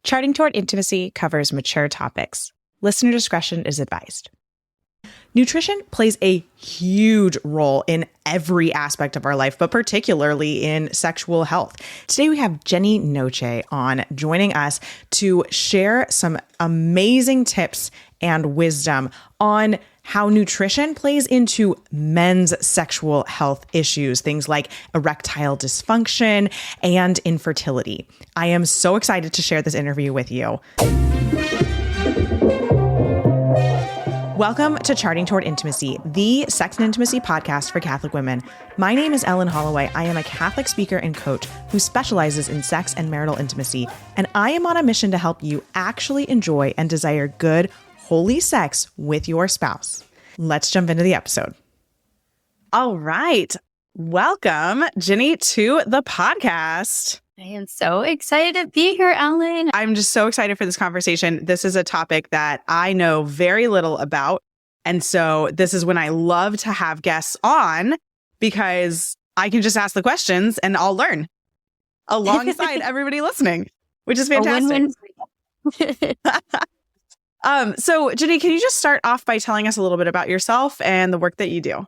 Charting Toward Intimacy covers mature topics. Listener discretion is advised. Nutrition plays a huge role in every aspect of our life, but particularly in sexual health. Today we have Ginny Noce on, joining us to share some amazing tips and wisdom on how nutrition plays into men's sexual health issues, things like erectile dysfunction and infertility. I am so excited to share this interview with you. Welcome to Charting Toward Intimacy, the sex and intimacy podcast for Catholic women. My name is Ellen Holloway. I am a Catholic speaker and coach who specializes in sex and marital intimacy, and I am on a mission to help you actually enjoy and desire good, holy sex with your spouse. Let's jump into the episode. All right. Welcome, Ginny, to the podcast. I am so excited to be here, Ellen. I'm just so excited for this conversation. This is a topic that I know very little about. And so this is when I love to have guests on because I can just ask the questions and I'll learn alongside everybody listening, which is fantastic. So Ginny, can you just start off by telling us a little bit about yourself and the work that you do?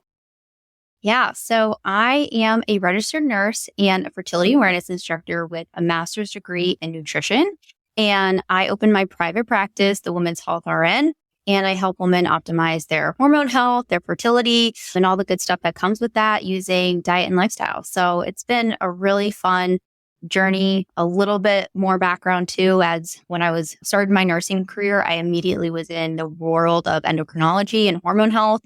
Yeah, so I am a registered nurse and a fertility awareness instructor with a master's degree in nutrition. And I opened my private practice, the Women's Health RN, and I help women optimize their hormone health, their fertility, and all the good stuff that comes with that using diet and lifestyle. So it's been a really fun journey. A little bit more background too, as when I started my nursing career, I immediately was in the world of endocrinology and hormone health.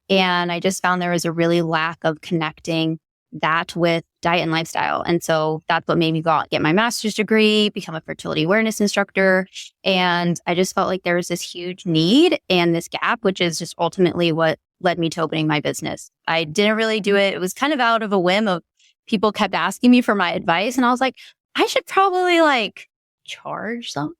And I just found there was a really lack of connecting that with diet and lifestyle. And so that's what made me get my master's degree, become a fertility awareness instructor. And I just felt like there was this huge need and this gap, which is just ultimately what led me to opening my business. I didn't really do it. It was kind of out of a whim of people kept asking me for my advice. And I was like, I should probably charge some.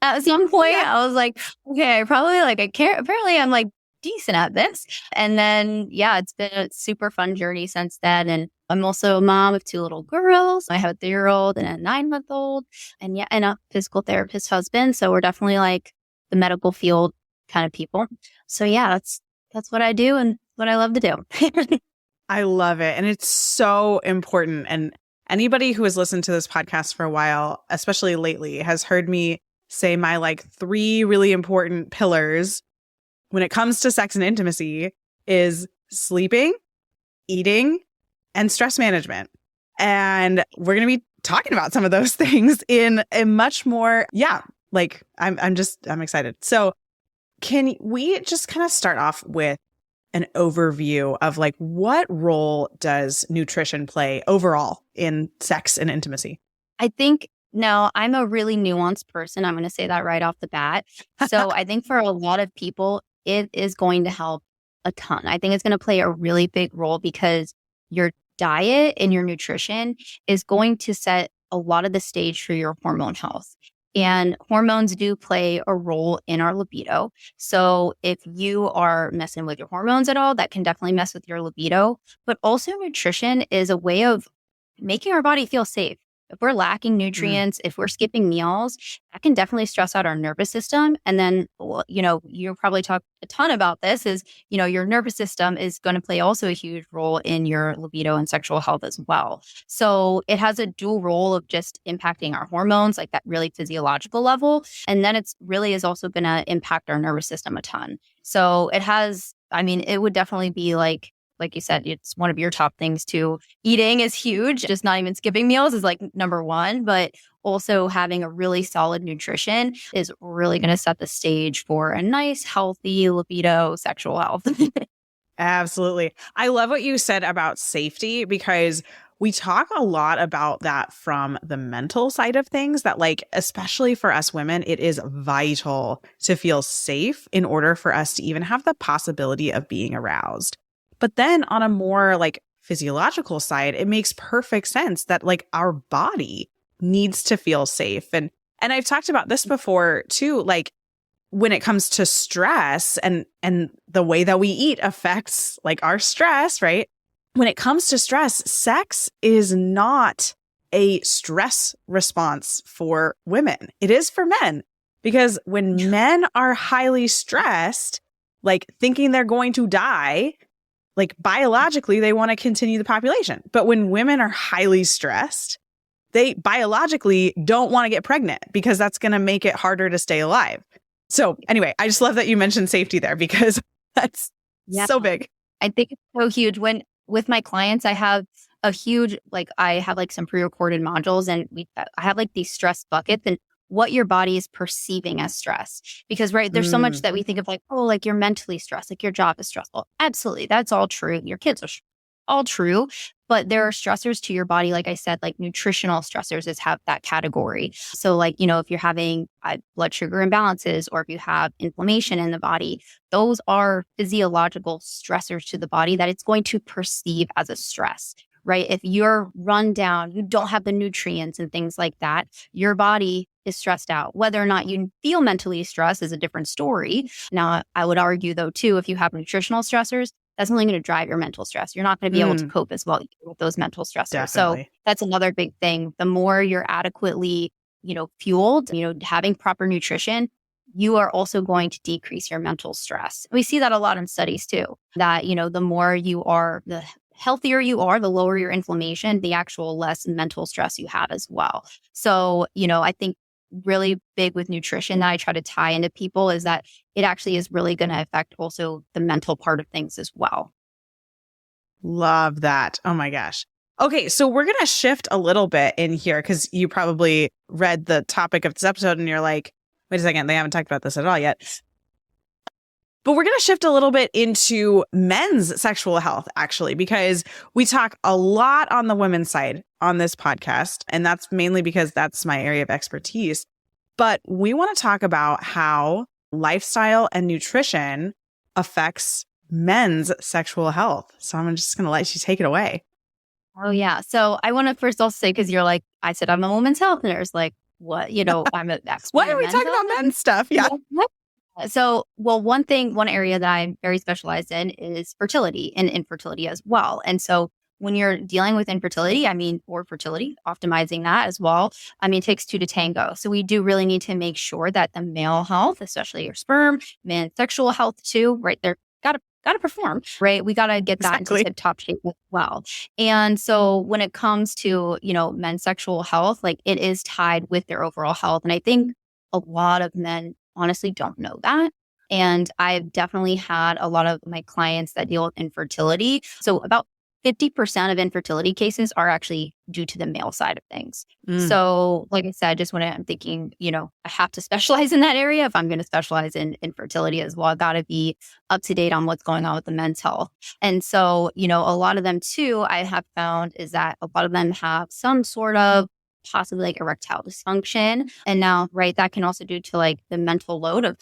At some point, I was like, okay, I care. Apparently I'm decent at this. And then, it's been a super fun journey since then. And I'm also a mom of 2 little girls. I have a 3-year-old and a 9-month-old and a physical therapist husband. So we're definitely the medical field kind of people. So that's what I do and what I love to do. I love it. And it's so important. And anybody who has listened to this podcast for a while, especially lately, has heard me say my 3 really important pillars when it comes to sex and intimacy is sleeping, eating, and stress management. And we're going to be talking about some of those things in a much more, I'm excited. So can we just kind of start off with an overview of what role does nutrition play overall in sex and intimacy? I think I'm a really nuanced person. I'm going to say that right off the bat. So I think for a lot of people, it is going to help a ton. I think it's going to play a really big role because your diet and your nutrition is going to set a lot of the stage for your hormone health. And hormones do play a role in our libido. So if you are messing with your hormones at all, that can definitely mess with your libido. But also nutrition is a way of making our body feel safe. If we're lacking nutrients, if we're skipping meals, that can definitely stress out our nervous system. And then, you probably talk a ton about this is, your nervous system is going to play also a huge role in your libido and sexual health as well. So it has a dual role of just impacting our hormones, that really physiological level. And then it's really is also going to impact our nervous system a ton. So it would definitely be like you said, it's one of your top things too. Eating is huge. Just not even skipping meals is number 1, but also having a really solid nutrition is really going to set the stage for a nice, healthy libido, sexual health. Absolutely. I love what you said about safety because we talk a lot about that from the mental side of things that especially for us women, it is vital to feel safe in order for us to even have the possibility of being aroused. But then on a more physiological side, it makes perfect sense that our body needs to feel safe. And I've talked about this before too, when it comes to stress and the way that we eat affects our stress, right? When it comes to stress, sex is not a stress response for women. It is for men, because when men are highly stressed, like thinking they're going to die, like biologically, they want to continue the population. But when women are highly stressed, they biologically don't want to get pregnant because that's going to make it harder to stay alive. So anyway, I just love that you mentioned safety there, because that's so big. I think it's so huge. When with my clients, I have a huge, I have some pre-recorded modules, and I have these stress buckets and what your body is perceiving as stress. Because, right, there's so much that we think of you're mentally stressed, your job is stressful. Absolutely. That's all true. Your kids are all true. But there are stressors to your body, like I said, nutritional stressors have that category. So if you're having blood sugar imbalances, or if you have inflammation in the body, those are physiological stressors to the body that it's going to perceive as a stress, right? If you're run down, you don't have the nutrients and things like that, your body is stressed out. Whether or not you feel mentally stressed is a different story. Now, I would argue though, too, if you have nutritional stressors, that's only going to drive your mental stress. You're not going to be able to cope as well with those mental stressors. Definitely. So that's another big thing. The more you're adequately, fueled, having proper nutrition, you are also going to decrease your mental stress. We see that a lot in studies too, that, the more you are, the healthier you are, the lower your inflammation, the actual less mental stress you have as well. So, I think really big with nutrition that I try to tie into people is that it actually is really going to affect also the mental part of things as well. Love that. Oh my gosh. Okay, so we're going to shift a little bit in here, because you probably read the topic of this episode and you're like, wait a second, they haven't talked about this at all yet. But we're going to shift a little bit into men's sexual health, actually, because we talk a lot on the women's side on this podcast, and that's mainly because that's my area of expertise. But we want to talk about how lifestyle and nutrition affects men's sexual health. So I'm just going to let you take it away. Oh, yeah. So I want to first also say, because you're I said, I'm a women's health nurse. What? I'm an expert. Why are we talking about men's stuff? Yeah. So, one area that I'm very specialized in is fertility and infertility as well. And so when you're dealing with infertility, or fertility, optimizing that as well, it takes two to tango. So we do really need to make sure that the male health, especially your sperm, men's sexual health too, right? They're gotta perform, right? We gotta get that into tip-top shape as well. And so when it comes to, men's sexual health, it is tied with their overall health. And I think a lot of men honestly don't know that. And I've definitely had a lot of my clients that deal with infertility. So about 50% of infertility cases are actually due to the male side of things. So like I said, just when I'm thinking, I have to specialize in that area. If I'm going to specialize in infertility as well, I got to be up to date on what's going on with the men's health. And so, a lot of them too, I have found is that a lot of them have some sort of possibly erectile dysfunction. And now, right, that can also due to the mental load of,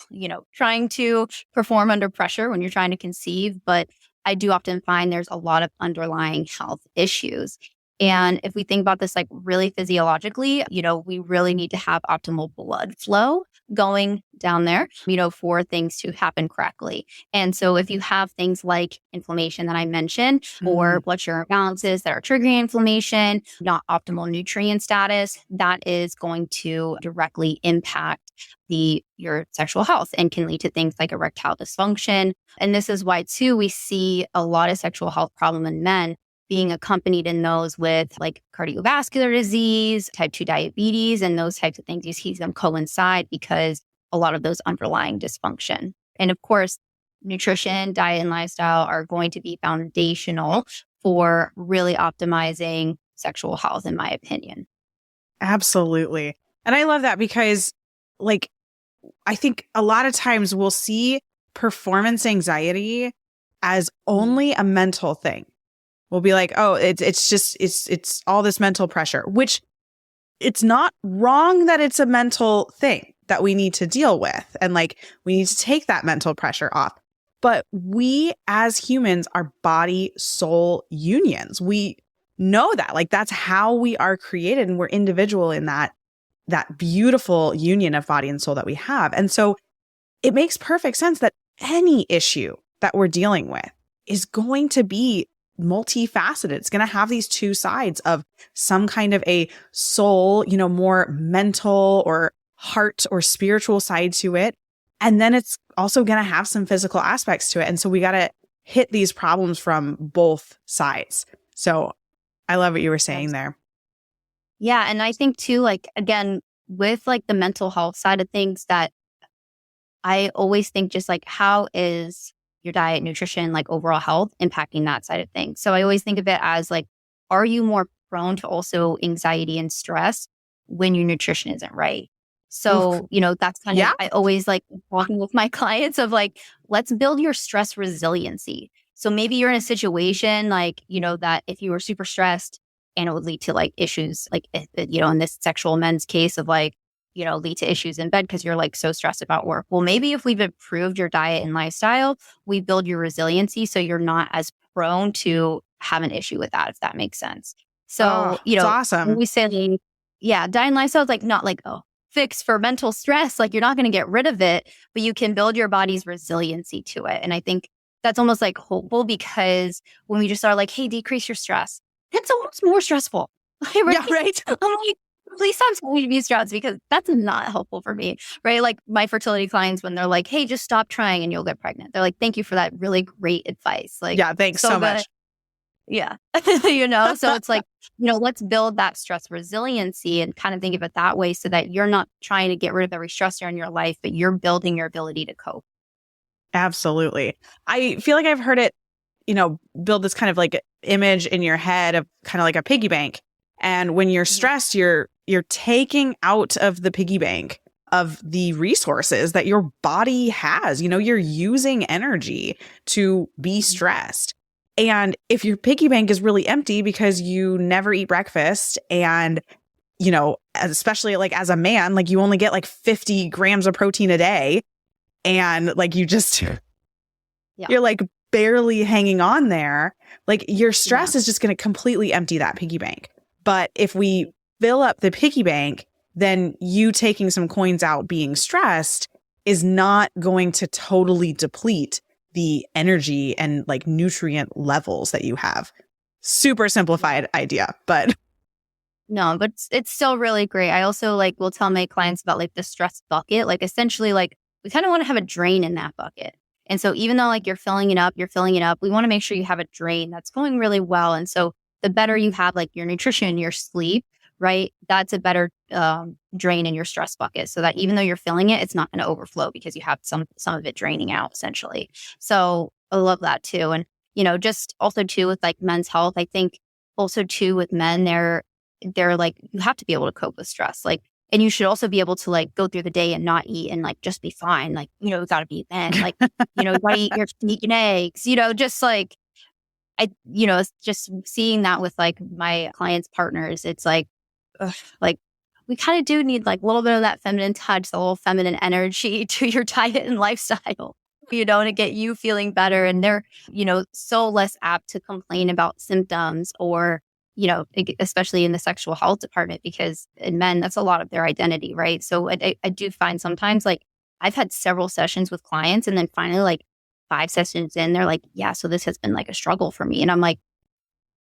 trying to perform under pressure when you're trying to conceive. But I do often find there's a lot of underlying health issues. And if we think about this really physiologically, we really need to have optimal blood flow going down there, for things to happen correctly. And so if you have things like inflammation that I mentioned, or blood sugar imbalances that are triggering inflammation, not optimal nutrient status, that is going to directly impact your sexual health and can lead to things like erectile dysfunction. And this is why too, we see a lot of sexual health problem in men being accompanied in those with cardiovascular disease, type 2 diabetes, and those types of things. You see them coincide because a lot of those underlying dysfunction. And of course, nutrition, diet, and lifestyle are going to be foundational for really optimizing sexual health, in my opinion. Absolutely. And I love that because I think a lot of times we'll see performance anxiety as only a mental thing. We'll be like, oh, it's all this mental pressure, which it's not wrong that it's a mental thing that we need to deal with. And we need to take that mental pressure off. But we as humans are body soul unions. We know that that's how we are created, and we're individual in that beautiful union of body and soul that we have. And so it makes perfect sense that any issue that we're dealing with is going to be multifaceted. It's going to have these two sides of some kind of a soul, more mental or heart or spiritual side to it. And then it's also going to have some physical aspects to it. And so we got to hit these problems from both sides. So I love what you were saying there. Yeah. And I think too, like, again, with like the mental health side of things, that I always think just like, how is your diet, nutrition, like overall health impacting that side of things? So I always think of it as like, are you more prone to also anxiety and stress when your nutrition isn't right? So, that's kind of, I always like walking with my clients of like, let's build your stress resiliency. So maybe you're in a situation like, that if you were super stressed and it would lead to like issues, like, in this sexual men's case of like, lead to issues in bed because you're like so stressed about work. Well, maybe if we've improved your diet and lifestyle, we build your resiliency so you're not as prone to have an issue with that, if that makes sense. So, it's awesome. When we say, diet and lifestyle is like not like, fix for mental stress, like you're not going to get rid of it, but you can build your body's resiliency to it. And I think that's almost like hopeful, because when we just are like, hey, decrease your stress, it's almost more stressful. Right? Yeah, right. I'm like, please stop telling me to be stressed, because that's not helpful for me, right? Like my fertility clients, when they're like, hey, just stop trying and you'll get pregnant. They're like, thank you for that really great advice. Like, yeah, thanks so much. Yeah. So it's like, let's build that stress resiliency and kind of think of it that way, so that you're not trying to get rid of every stressor in your life, but you're building your ability to cope. Absolutely. I feel like I've heard it, build this kind of like image in your head of kind of like a piggy bank. And when you're stressed, you're taking out of the piggy bank of the resources that your body has. You're using energy to be stressed. And if your piggy bank is really empty because you never eat breakfast, and, especially like as a man, like you only get like 50 grams of protein a day, and like you're like barely hanging on there, like your stress is just going to completely empty that piggy bank. But if we fill up the piggy bank, then you taking some coins out being stressed is not going to totally deplete the energy and like nutrient levels that you have. Super simplified idea, but no, but it's still really great. I also like will tell my clients about like the stress bucket. Like essentially, like we kind of want to have a drain in that bucket. And so even though like you're filling it up, we want to make sure you have a drain that's going really well. And so the better you have like your nutrition, your sleep, right? That's a better drain in your stress bucket, so that even though you're filling it, it's not going to overflow because you have some of it draining out essentially. So I love that too. And, just also too with like men's health, I think also too with men, they're like, you have to be able to cope with stress. Like, and you should also be able to like go through the day and not eat and like just be fine. Like, you got to be men, like, you got to eat your steak and eggs, just like, it's just seeing that with like my clients' partners, it's like, like we kind of do need like a little bit of that feminine touch, the little feminine energy to your diet and lifestyle, to get you feeling better. And they're, so less apt to complain about symptoms or, especially in the sexual health department, because in men, that's a lot of their identity, right? So I do find sometimes like I've had several sessions with clients, and then finally like 5 sessions in, they're like, yeah, so this has been like a struggle for me. And I'm like,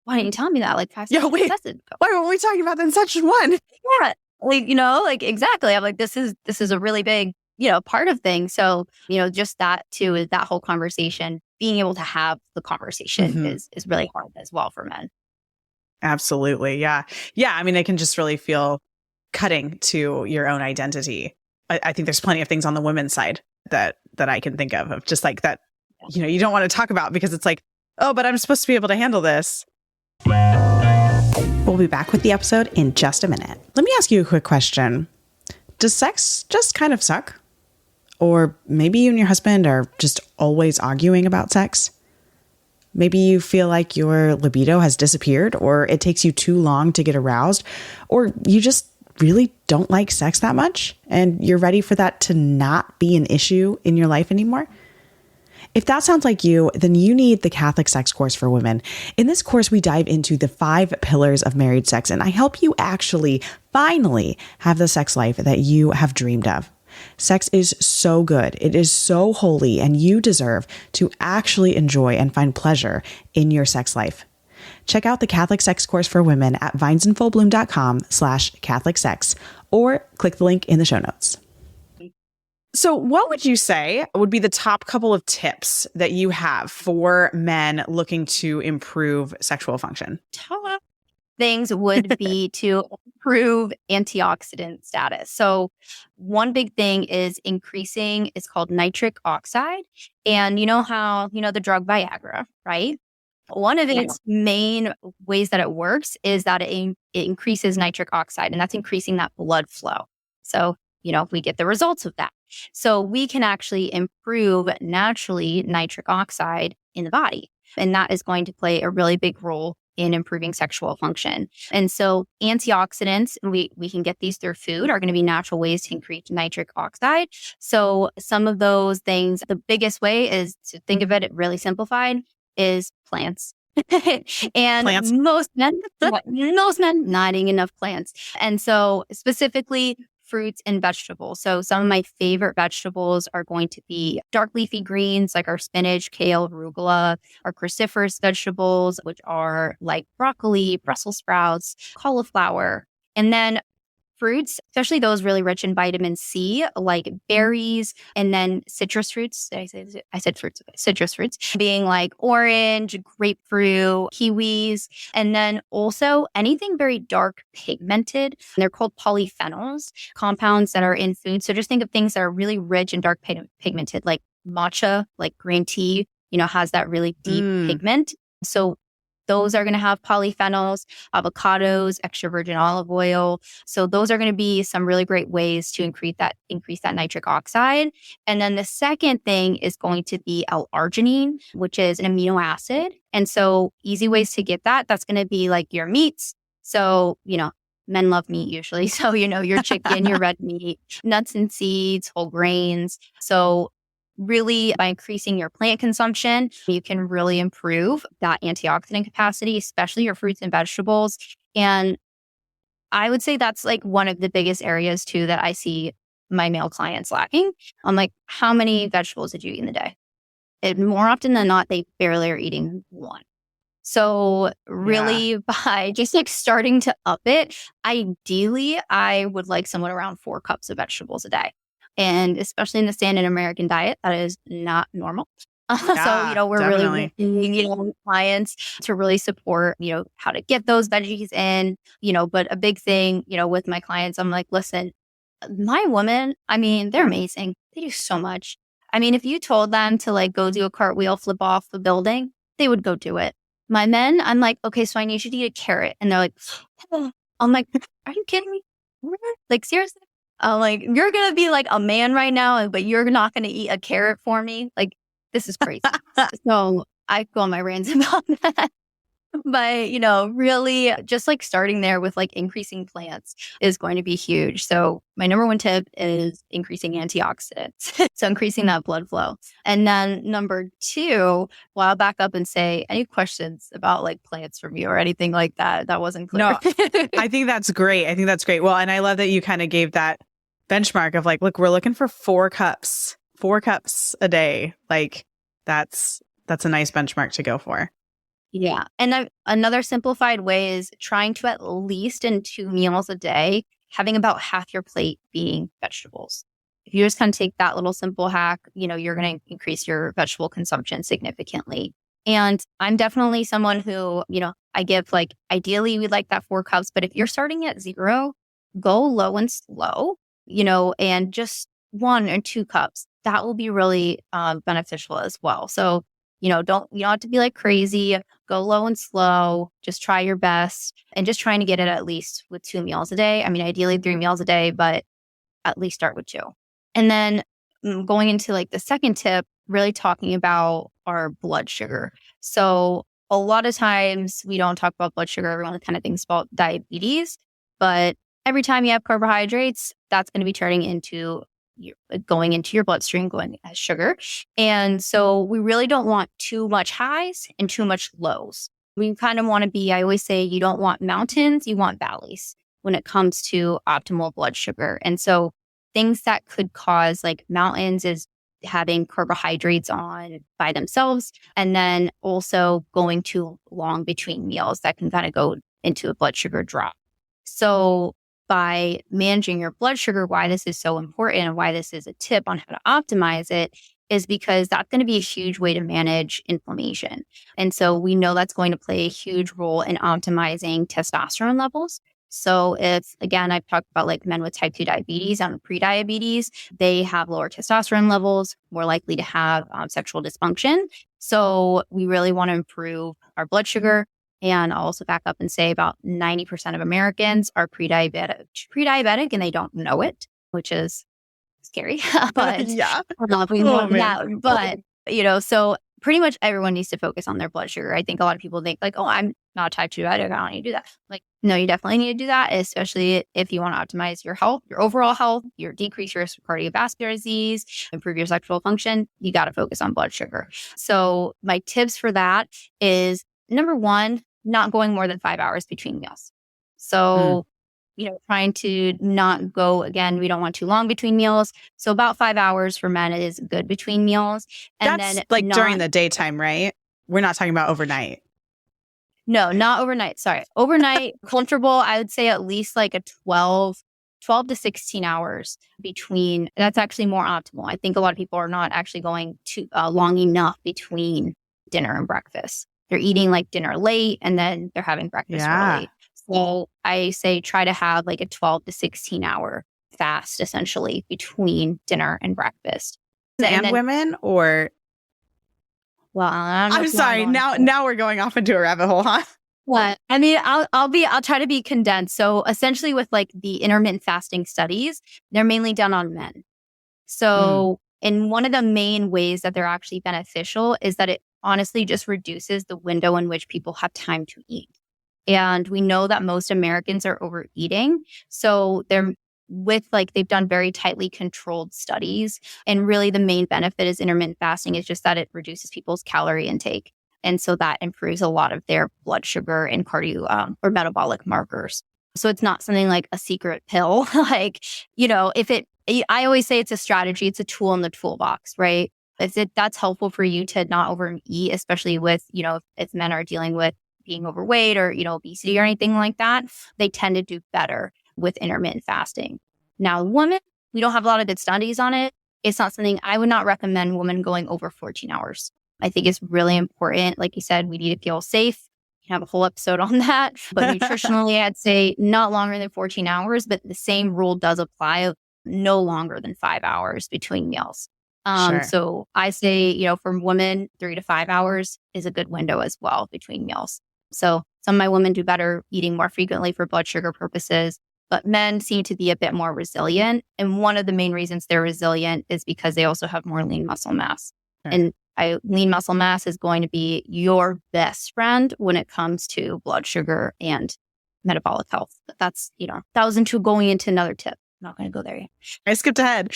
why didn't you tell me that? Like 5 sessions. Why weren't we talking about that in session 1? Yeah. Like, like exactly. I'm like, this is a really big, part of things. So, just that too, is that whole conversation, being able to have the conversation is really hard as well for men. Absolutely. Yeah. Yeah. I mean, it can just really feel cutting to your own identity. I think there's plenty of things on the women's side that I can think of just like that, you don't want to talk about because it's like, oh, but I'm supposed to be able to handle this. We'll be back with the episode in just a minute. Let me ask you a quick question. Does sex just kind of suck? Or maybe you and your husband are just always arguing about sex? Maybe you feel like your libido has disappeared, or it takes you too long to get aroused, or you just really don't like sex that much and you're ready for that to not be an issue in your life anymore. If that sounds like you, then you need the Catholic Sex Course for Women. In this course, we dive into the 5 pillars of married sex, and I help you actually finally have the sex life that you have dreamed of. Sex is so good. It is so holy, and you deserve to actually enjoy and find pleasure in your sex life. Check out the Catholic Sex Course for Women at vinesandfullbloom.com/Catholic Sex, or click the link in the show notes. So what would you say would be the top couple of tips that you have for men looking to improve sexual function? Top things would be to improve antioxidant status. So one big thing is increasing, it's called nitric oxide. And you know how, the drug Viagra, right? One of its main ways that it works is that it increases nitric oxide, and that's increasing that blood flow. So, we get the results of that. So we can actually improve naturally nitric oxide in the body. And that is going to play a really big role in improving sexual function. And so antioxidants, we can get these through food, are going to be natural ways to increase nitric oxide. So some of those things, the biggest way is to think of it really simplified, is plants. And Plants. most men not eating enough plants. And so specifically fruits and vegetables. So some of my favorite vegetables are going to be dark leafy greens like our spinach, kale, arugula, our cruciferous vegetables, which are like broccoli, Brussels sprouts, cauliflower. And then fruits, especially those really rich in vitamin C, like berries, and then citrus fruits. I said fruits. Citrus fruits being like orange, grapefruit, kiwis, and then also anything very dark pigmented. They're called polyphenols, compounds that are in food. So just think of things that are really rich and dark pigmented, like matcha, like green tea, has that really deep pigment. So those are going to have polyphenols, avocados, extra virgin olive oil. So those are going to be some really great ways to increase that nitric oxide. And then the second thing is going to be L-arginine, which is an amino acid. And so easy ways to get that, that's going to be like your meats. So, men love meat usually. So, your chicken, your red meat, nuts and seeds, whole grains. So really, by increasing your plant consumption, you can really improve that antioxidant capacity, especially your fruits and vegetables. And I would say that's like one of the biggest areas too that I see my male clients lacking. I'm like, how many vegetables did you eat in the day? More often than not, they barely are eating one. So really by just like starting to up it, ideally, I would like someone around 4 cups of vegetables a day. And especially in the standard American diet, that is not normal. So, we're definitely. really working, clients to really support, how to get those veggies in, but a big thing, with my clients, I'm like, listen, my women, they're amazing. They do so much. If you told them to like go do a cartwheel, flip off the building, they would go do it. My men, I'm like, okay, so I need you to eat a carrot. And they're like, I'm like, are you kidding me? Like, seriously? Like, you're going to be like a man right now, but you're not going to eat a carrot for me. Like, this is crazy. So I go on my rants about that. But, really just like starting there with like increasing plants is going to be huge. So my number one tip is increasing antioxidants. So increasing that blood flow. And then number 2, well, I'll back up and say, any questions about like plants from you or anything like that? That wasn't clear. No, I think that's great. Well, and I love that you kind of gave that benchmark of like, look, we're looking for 4 cups a day. Like that's a nice benchmark to go for. Yeah. And another simplified way is trying to at least in 2 meals a day, having about half your plate being vegetables. If you just kind of take that little simple hack, you're going to increase your vegetable consumption significantly. And I'm definitely someone who, I give like, ideally we'd like that 4 cups, but if you're starting at 0, go low and slow, and just 1 or 2 cups, that will be really beneficial as well. So, you don't have to be like crazy, go low and slow, just try your best and just trying to get it at least with 2 meals a day. Ideally 3 meals a day, but at least start with 2. And then going into like the second tip, really talking about our blood sugar. So a lot of times we don't talk about blood sugar. Everyone kind of thinks about diabetes, but every time you have carbohydrates, that's going to be turning into going into your bloodstream, going as sugar. And so we really don't want too much highs and too much lows. We kind of want to be, I always say, you don't want mountains, you want valleys when it comes to optimal blood sugar. And so things that could cause like mountains is having carbohydrates on by themselves, and then also going too long between meals that can kind of go into a blood sugar drop. So by managing your blood sugar, why this is so important and why this is a tip on how to optimize it is because that's going to be a huge way to manage inflammation. And so we know that's going to play a huge role in optimizing testosterone levels. So if, again, I've talked about like men with type 2 diabetes and prediabetes, they have lower testosterone levels, more likely to have sexual dysfunction. So we really want to improve our blood sugar. And I'll also back up and say about 90% of Americans are pre-diabetic and they don't know it, which is scary. But yeah. I don't know if we know that. But, so pretty much everyone needs to focus on their blood sugar. I think a lot of people think like, oh, I'm not type 2 diabetic, I don't need to do that. Like, no, you definitely need to do that, especially if you want to optimize your health, your overall health, decrease your risk of cardiovascular disease, improve your sexual function. You got to focus on blood sugar. So my tips for that is number one, not going more than 5 hours between meals. So, trying to not go, again, we don't want too long between meals. So about 5 hours for men is good between meals. And that's then like during the daytime, right? We're not talking about overnight. No, not overnight. Sorry. Overnight, comfortable, I would say at least like a 12 to 16 hours between. That's actually more optimal. I think a lot of people are not actually going too long enough between dinner and breakfast. They're eating like dinner late and then they're having breakfast early. So I say try to have like a 12 to 16 hour fast essentially between dinner and breakfast. And women or... Well, I'm sorry. Now we're going off into a rabbit hole, huh? What? I mean, I'll try to be condensed. So essentially with like the intermittent fasting studies, they're mainly done on men. So and one of the main ways that they're actually beneficial is that it honestly just reduces the window in which people have time to eat. And we know that most Americans are overeating. So they've done very tightly controlled studies. And really the main benefit is intermittent fasting is just that it reduces people's calorie intake. And so that improves a lot of their blood sugar and cardio or metabolic markers. So it's not something like a secret pill. I always say it's a strategy, it's a tool in the toolbox, right? That's helpful for you to not overeat, especially with, if men are dealing with being overweight or, obesity or anything like that, they tend to do better with intermittent fasting. Now, women, we don't have a lot of good studies on it. It's not something I would not recommend women going over 14 hours. I think it's really important. Like you said, we need to feel safe. We can have a whole episode on that. But nutritionally, I'd say not longer than 14 hours, but the same rule does apply no longer than 5 hours between meals. Sure. So I say, for women, 3 to 5 hours is a good window as well between meals. So some of my women do better eating more frequently for blood sugar purposes, but men seem to be a bit more resilient. And one of the main reasons they're resilient is because they also have more lean muscle mass. Sure. And lean muscle mass is going to be your best friend when it comes to blood sugar and metabolic health. But that's, that was going into another tip. I'm not going to go there yet. I skipped ahead.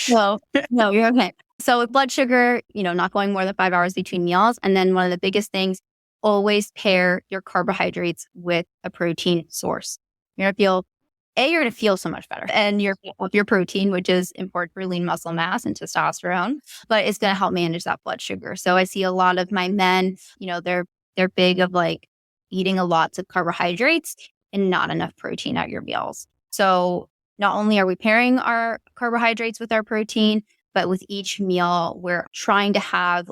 No, you're okay. So with blood sugar, not going more than 5 hours between meals. And then one of the biggest things, always pair your carbohydrates with a protein source. You're going to feel so much better. And your protein, which is important for lean muscle mass and testosterone, but it's going to help manage that blood sugar. So I see a lot of my men, they're big of like eating a lots of carbohydrates and not enough protein at your meals. So not only are we pairing our carbohydrates with our protein, but with each meal, we're trying to have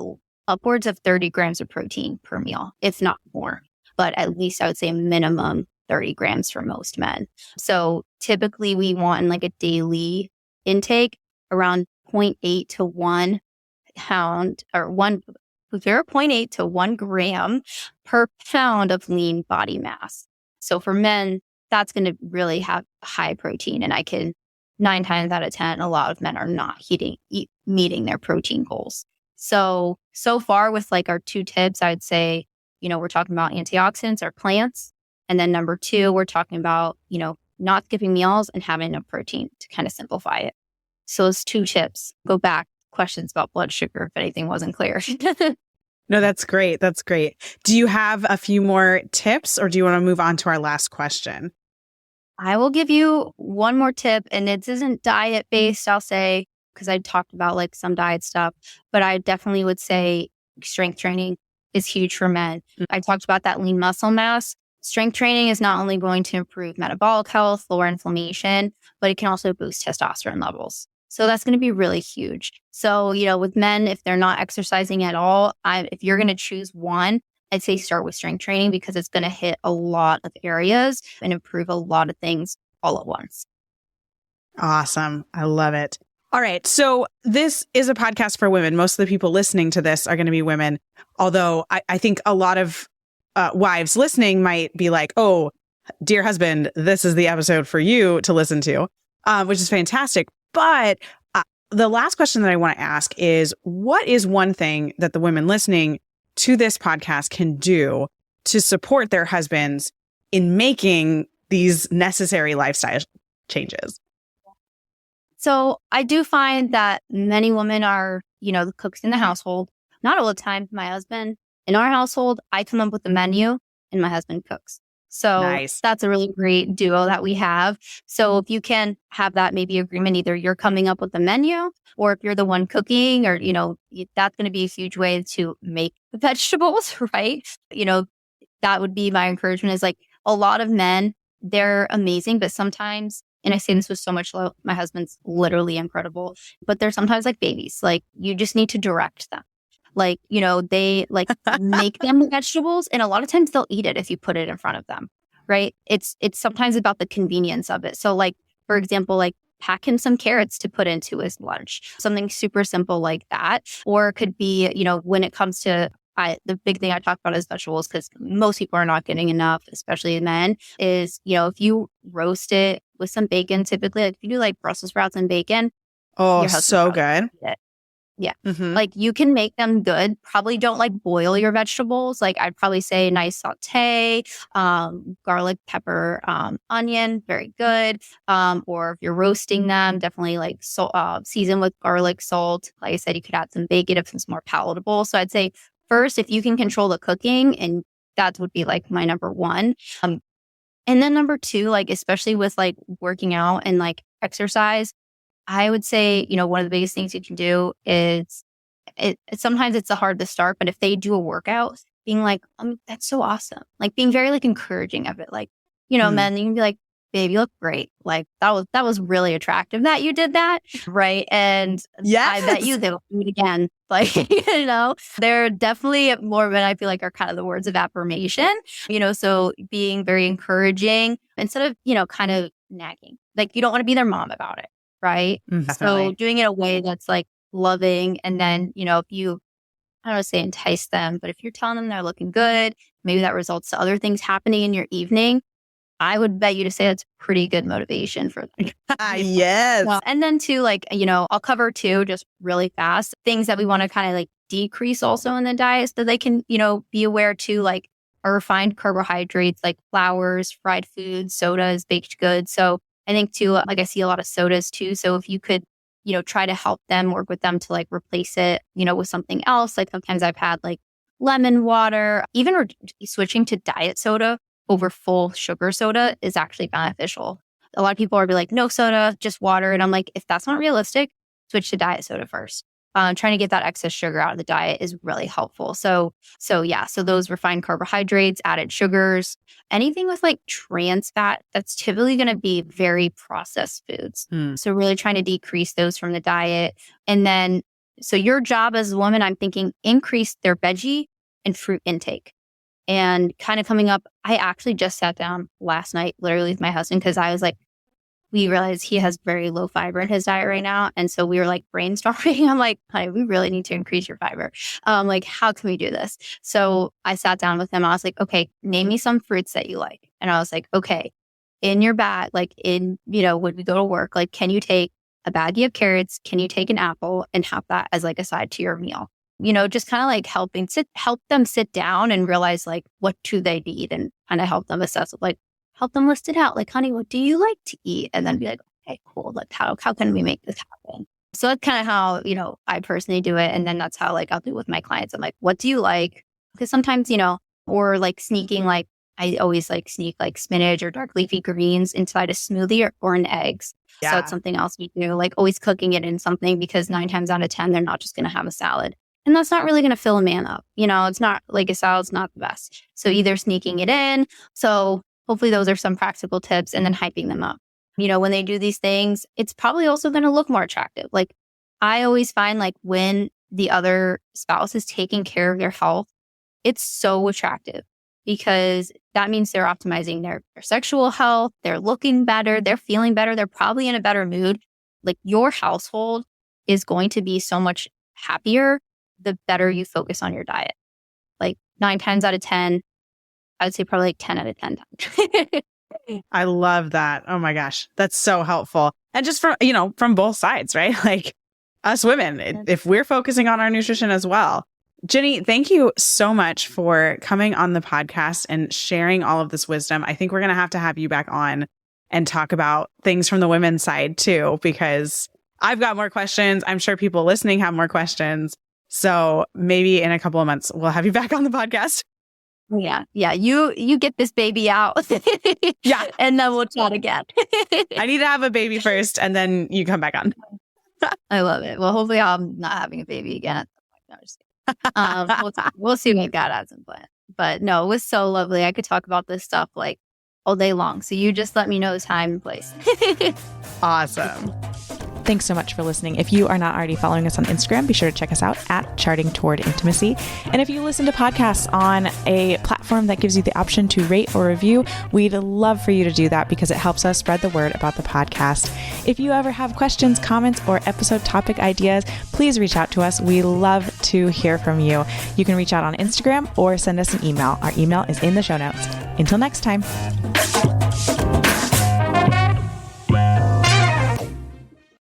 upwards of 30 grams of protein per meal, if not more. But at least I would say minimum 30 grams for most men. So typically we want in like a daily intake around 0.8 to 1 pound or 0.8 to 1 gram per pound of lean body mass. So for men, that's going to really have high protein. And 9 times out of 10, a lot of men are not meeting their protein goals. So far with like our 2 tips, I'd say, we're talking about antioxidants or plants. And then number 2, we're talking about, not skipping meals and having enough protein to kind of simplify it. So those 2 tips. Go back, questions about blood sugar if anything wasn't clear. No, that's great. That's great. Do you have a few more tips or do you want to move on to our last question? I will give you one more tip, and it isn't diet based, I'll say, because I talked about like some diet stuff, but I definitely would say strength training is huge for men. I talked about that lean muscle mass. Strength training is not only going to improve metabolic health, lower inflammation, but it can also boost testosterone levels. So that's going to be really huge. So, with men, if they're not exercising at all, if you're going to choose one, I'd say start with strength training because it's going to hit a lot of areas and improve a lot of things all at once. Awesome. I love it. All right. So this is a podcast for women. Most of the people listening to this are going to be women. Although I think a lot of wives listening might be like, oh, dear husband, this is the episode for you to listen to, which is fantastic. But the last question that I want to ask is, what is one thing that the women listening to this podcast can do to support their husbands in making these necessary lifestyle changes? So I do find that many women are, the cooks in the household. Not all the time. My husband, in our household, I come up with the menu and my husband cooks. So nice. That's a really great duo that we have. So if you can have that maybe agreement, either you're coming up with the menu or if you're the one cooking or, that's going to be a huge way to make the vegetables, right? That would be my encouragement is like a lot of men, they're amazing, but sometimes, and I say this with so much love, my husband's literally incredible, but they're sometimes like babies. Like you just need to direct them. Like, they like make them vegetables and a lot of times they'll eat it if you put it in front of them, right? It's sometimes about the convenience of it. So like, for example, like pack him some carrots to put into his lunch, something super simple like that. Or it could be, when it comes to the big thing I talk about is vegetables because most people are not getting enough, especially men, is, if you roast it with some bacon, typically, like if you do like Brussels sprouts and bacon. Oh, so good. Yeah. Mm-hmm. Like you can make them good. Probably don't like boil your vegetables. Like I'd probably say nice saute, garlic, pepper, onion, very good. Or if you're roasting them, definitely like season with garlic, salt. Like I said, you could add some bacon if it's more palatable. So I'd say first, if you can control the cooking, and that would be like my number one. And then number two, like especially with like working out and like exercise, I would say, one of the biggest things you can do is sometimes it's hard to start, but if they do a workout, being like, that's so awesome. Like being very like encouraging of it. Like, men, you can be like, babe, you look great. Like that was really attractive that you did that. Right. And yes. I bet you they'll do it again. Like, they're definitely more men I feel like are kind of the words of affirmation, so being very encouraging instead of, kind of nagging. Like you don't want to be their mom about it. Right. Definitely. So doing it in a way that's like loving. And then, if you, I don't want to say entice them, but if you're telling them they're looking good, maybe that results to other things happening in your evening. I would bet you to say that's pretty good motivation for them. Yes. Well, and then too, like, I'll cover too, just really fast, things that we want to kind of like decrease also in the diet so they can, be aware too, like our refined carbohydrates, like flours, fried foods, sodas, baked goods. So I think too, like I see a lot of sodas too. So if you could, try to help them, work with them to like replace it, with something else. Like sometimes I've had like lemon water, even switching to diet soda over full sugar soda is actually beneficial. A lot of people are like, no soda, just water. And I'm like, if that's not realistic, switch to diet soda first. Trying to get that excess sugar out of the diet is really helpful. So those refined carbohydrates, added sugars, anything with like trans fat, that's typically going to be very processed foods. So really trying to decrease those from the diet. And then, so your job as a woman, I'm thinking increase their veggie and fruit intake. And kind of coming up, I actually just sat down last night, literally with my husband, because I was like, we realized he has very low fiber in his diet right now. And so we were like brainstorming. I'm like, honey, we really need to increase your fiber. Like, how can we do this? So I sat down with him. I was like, okay, name me some fruits that you like. And I was like, okay, in your bag, like when we go to work, like, can you take a baggie of carrots? Can you take an apple and have that as like a side to your meal? Just kind of like help them sit down and realize like, what do they need and kind of help them assess it. Like, help them list it out. Like, honey, what do you like to eat? And then be like, okay, cool. Like, how can we make this happen? So that's kind of how, I personally do it. And then that's how like I'll do it with my clients. I'm like, what do you like? Because sometimes, or like sneaking like I always like sneak like spinach or dark leafy greens inside a smoothie or in eggs. Yeah. So it's something else we do, like always cooking it in something, because 9 times out of 10, they're not just going to have a salad. And that's not really going to fill a man up. It's not like a salad's not the best. So either sneaking it in. So hopefully those are some practical tips, and then hyping them up. When they do these things, it's probably also going to look more attractive. Like I always find like when the other spouse is taking care of their health, it's so attractive, because that means they're optimizing their sexual health. They're looking better. They're feeling better. They're probably in a better mood. Like your household is going to be so much happier the better you focus on your diet. Like 9 times out of 10, I would say probably like 10 out of 10 times. I love that. Oh my gosh. That's so helpful. And just from both sides, right? Like us women, if we're focusing on our nutrition as well. Ginny, thank you so much for coming on the podcast and sharing all of this wisdom. I think we're going to have you back on and talk about things from the women's side too, because I've got more questions. I'm sure people listening have more questions. So maybe in a couple of months, we'll have you back on the podcast. Yeah. You get this baby out. Yeah. And then we'll chat again. I need to have a baby first, and then you come back on. I love it. Well, hopefully I'm not having a baby again. No, just we'll see what God has in plan. But no, it was so lovely. I could talk about this stuff like all day long. So you just let me know the time and place. Awesome. Thanks so much for listening. If you are not already following us on Instagram, be sure to check us out at Charting Toward Intimacy. And if you listen to podcasts on a platform that gives you the option to rate or review, we'd love for you to do that, because it helps us spread the word about the podcast. If you ever have questions, comments, or episode topic ideas, please reach out to us. We love to hear from you. You can reach out on Instagram or send us an email. Our email is in the show notes. Until next time.